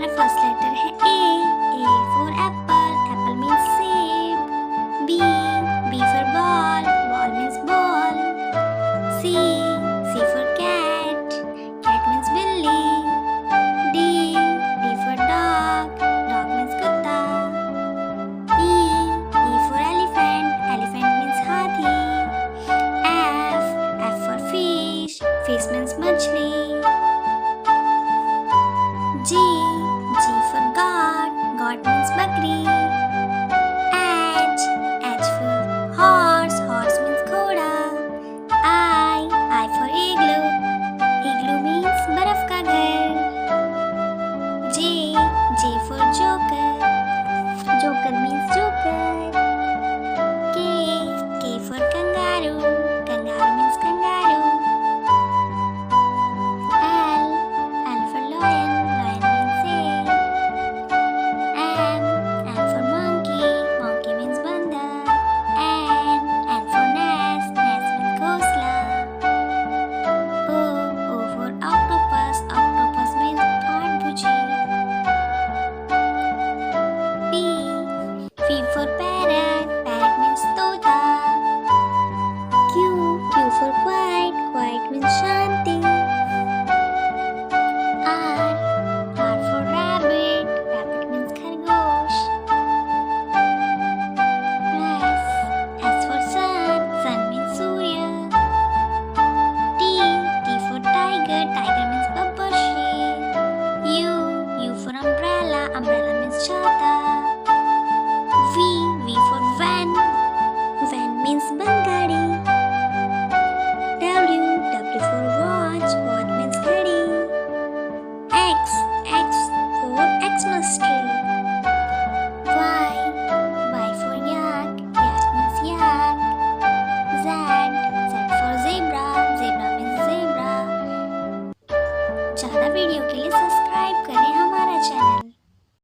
हमारा first letter है A for apple, apple means सेब। B for ball, ball means ball. C for cat, cat means बिल्ली। D for dog, dog means कुत्ता। E for elephant, elephant means हाथी। F for fish, fish means मछली। G for God, God means बकरी। H for horse, horse means घोड़ा। I for igloo, igloo means बर्फ का घर। J for joker, joker means joker। K for kangaroo, kangaroo means kangaroo। L for lion, lion means शेर। M for monkey, monkey means बंदर। N for nest, nest means घोंसला। O for octopus, octopus means आठ-भुजी। P for parrot, parrot means तोता। Q for quiet, quiet means Shanti. R for rabbit, rabbit means खरगोश। S for sun, sun means Surya. T for tiger, tiger means Babbar शेर। U for umbrella, umbrella means छाता। V for van, van means बैलगाड़ी। W for watch, watch means घड़ी। X for Xmas tree। Y for yak, yak means yak। Z for zebra, zebra means zebra। ज़्यादा video के लिए subscribe करें हमारा channel.